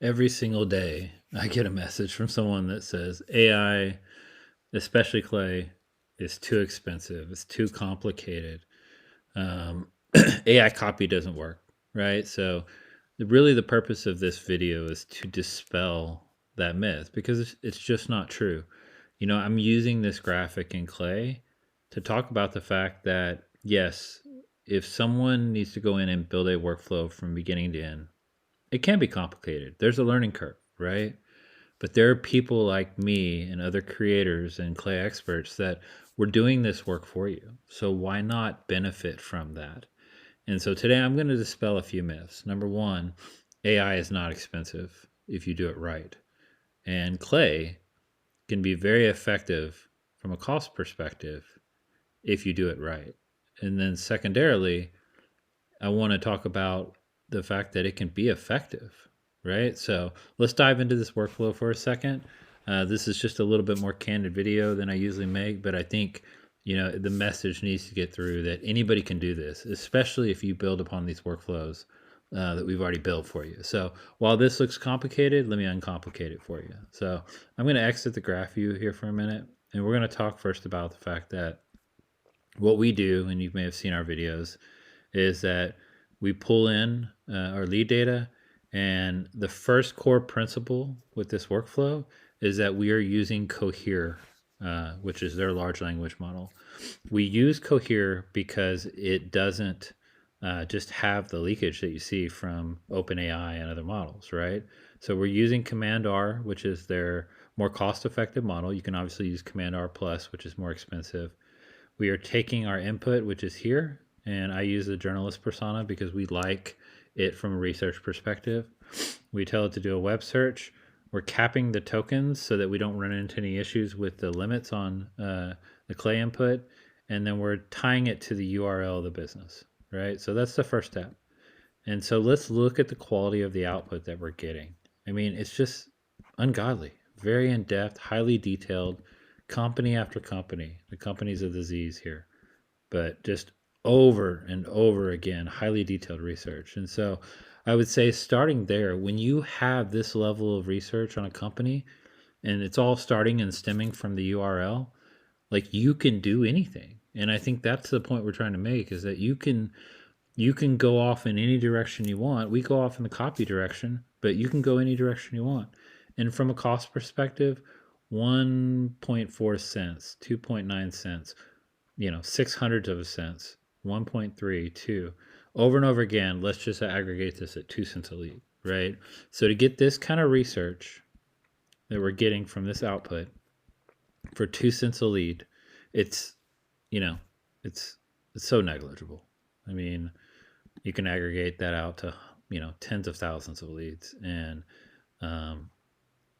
Every single day, I get a message from someone that says AI, especially Clay, is too expensive. It's too complicated. Um, AI copy doesn't work, right? So, really, the purpose of this video is to dispel that myth because it's just not true. I'm using this graphic in Clay to talk about the fact that, yes, if someone needs to go in and build a workflow from beginning to end, it can be complicated. There's a learning curve, right? But there are people like me and other creators and Clay experts that were doing this work for you. So why not benefit from that? And so today I'm going to dispel a few myths. Number one, AI is not expensive if you do it right. And Clay can be very effective from a cost perspective if you do it right. And then secondarily, I want to talk about the fact that it can be effective, right? So let's dive into this workflow for a second. This is just a little bit more candid video than I usually make, but I think the message needs to get through that anybody can do this, especially if you build upon these workflows that we've already built for you. So while this looks complicated, let me uncomplicate it for you. So I'm going to exit the graph view here for a minute, and we're going to talk first about the fact that what we do, and you may have seen our videos, is that we pull in our lead data, and the first core principle with this workflow is that we are using Cohere, which is their large language model. We use Cohere because it doesn't just have the leakage that you see from OpenAI and other models, right? So we're using Command R, which is their more cost-effective model. You can obviously use Command R Plus, which is more expensive. We are taking our input, which is here, and I use the journalist persona because we like it from a research perspective. We tell it to do a web search. We're capping the tokens so that we don't run into any issues with the limits on the Clay input. And then we're tying it to the URL of the business, right? So that's the first step. And so let's look at the quality of the output that we're getting. I mean, it's just ungodly, very in depth, highly detailed, company after company. The company's a disease here, but just over and over again, highly detailed research. And so I would say starting there, when you have this level of research on a company and it's all starting and stemming from the URL, like you can do anything. And I think that's the point we're trying to make, is that you can go off in any direction you want. We go off in the copy direction, but you can go any direction you want. And from a cost perspective, 1.4 cents, 2.9 cents, 600ths of a cent, 1.3, 2. Over and over again, let's just aggregate this at 2 cents a lead, right? So to get this kind of research that we're getting from this output for 2 cents a lead, it's, it's so negligible. I mean, you can aggregate that out to, tens of thousands of leads. And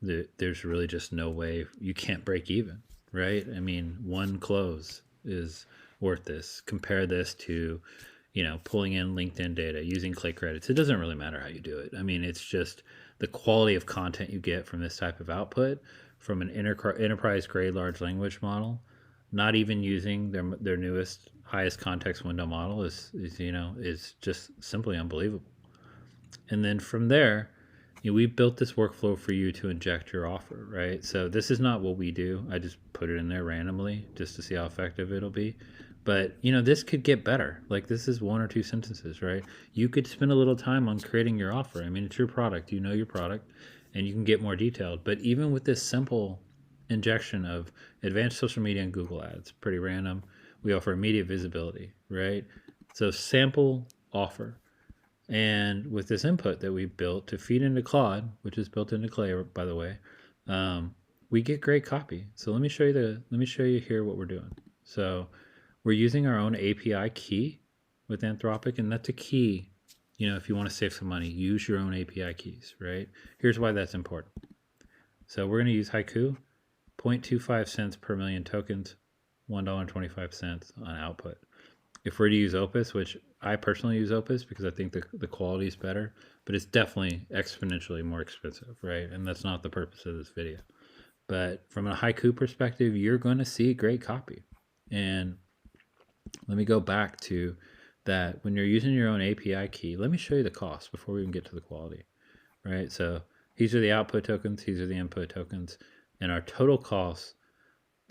there's really just no way you can't break even, right? I mean, one close is worth this. Compare this to, pulling in LinkedIn data, using Clay credits. It doesn't really matter how you do it. I mean, it's just the quality of content you get from this type of output from an enterprise grade large language model, not even using their newest highest context window model is just simply unbelievable. And then from there, we built this workflow for you to inject your offer, right? So this is not what we do. I just put it in there randomly just to see how effective it'll be. But this could get better. Like, this is 1 or 2 sentences, right? You could spend a little time on creating your offer. I mean, it's your product. You know your product, and you can get more detailed. But even with this simple injection of advanced social media and Google ads, pretty random, we offer immediate visibility, right? So sample offer. And with this input that we built to feed into Claude, which is built into Clay, by the way, we get great copy. So let me show you here what we're doing. So we're using our own API key with Anthropic, and that's a key. If you want to save some money, use your own API keys, right? Here's why that's important. So we're going to use Haiku, 0.25 cents per million tokens, $1.25 on output. If we're to use Opus, which I personally use Opus because I think the quality is better, but it's definitely exponentially more expensive, right? And that's not the purpose of this video. But from a Haiku perspective, you're going to see great copy. And let me go back to that. When you're using your own API key, let me show you the cost before we even get to the quality, right? So These are the output tokens. These are the input tokens. And our total cost,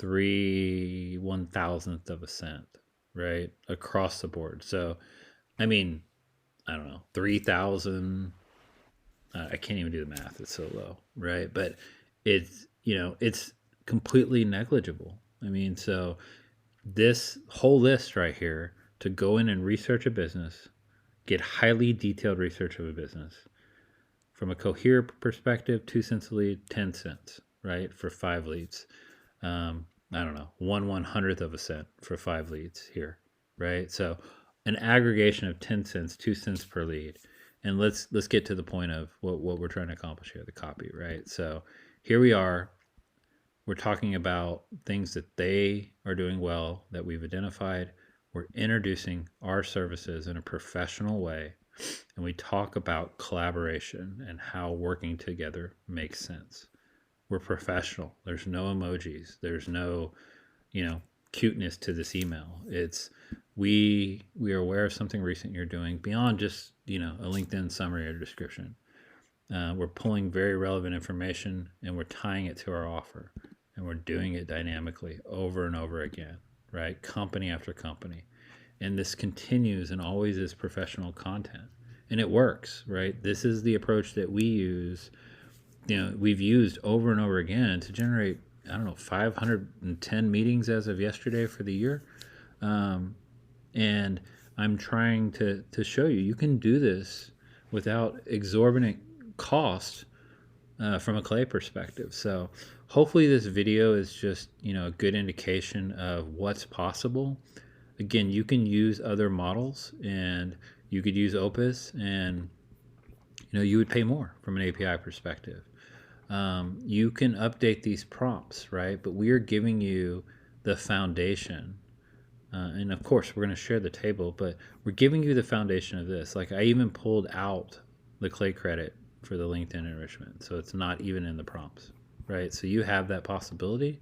1,000th of a cent, right? Across the board. So, I mean, I don't know, 3,000. I can't even do the math. It's so low, right? But it's completely negligible. I mean, so this whole list right here to go in and research a business, get highly detailed research of a business. From a Cohere perspective, 2 cents a lead, 10 cents, right? For 5 leads. I don't know, 1/100th of a cent for 5 leads here, right? So an aggregation of 10 cents, 2 cents per lead. And let's get to the point of what we're trying to accomplish here, the copy, right? So here we are. We're talking about things that they are doing well that we've identified. We're introducing our services in a professional way. And we talk about collaboration and how working together makes sense. We're professional. There's no emojis. There's no, cuteness to this email. It's we are aware of something recent you're doing beyond just, a LinkedIn summary or description. We're pulling very relevant information and we're tying it to our offer, and we're doing it dynamically over and over again, right? Company after company. And this continues and always is professional content. And it works, right? This is the approach that we use, we've used over and over again to generate, 510 meetings as of yesterday for the year. And I'm trying to show you can do this without exorbitant cost from a clay perspective. So hopefully this video is just, a good indication of what's possible. Again, you can use other models, and you could use Opus, and you would pay more from an API perspective. You can update these prompts, right? But we are giving you the foundation. And of course, we're going to share the table, but we're giving you the foundation of this. Like, I even pulled out the clay credit for the LinkedIn enrichment, so it's not even in the prompts, right? So you have that possibility.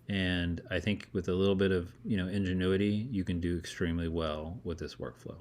And I think with a little bit of ingenuity, you can do extremely well with this workflow.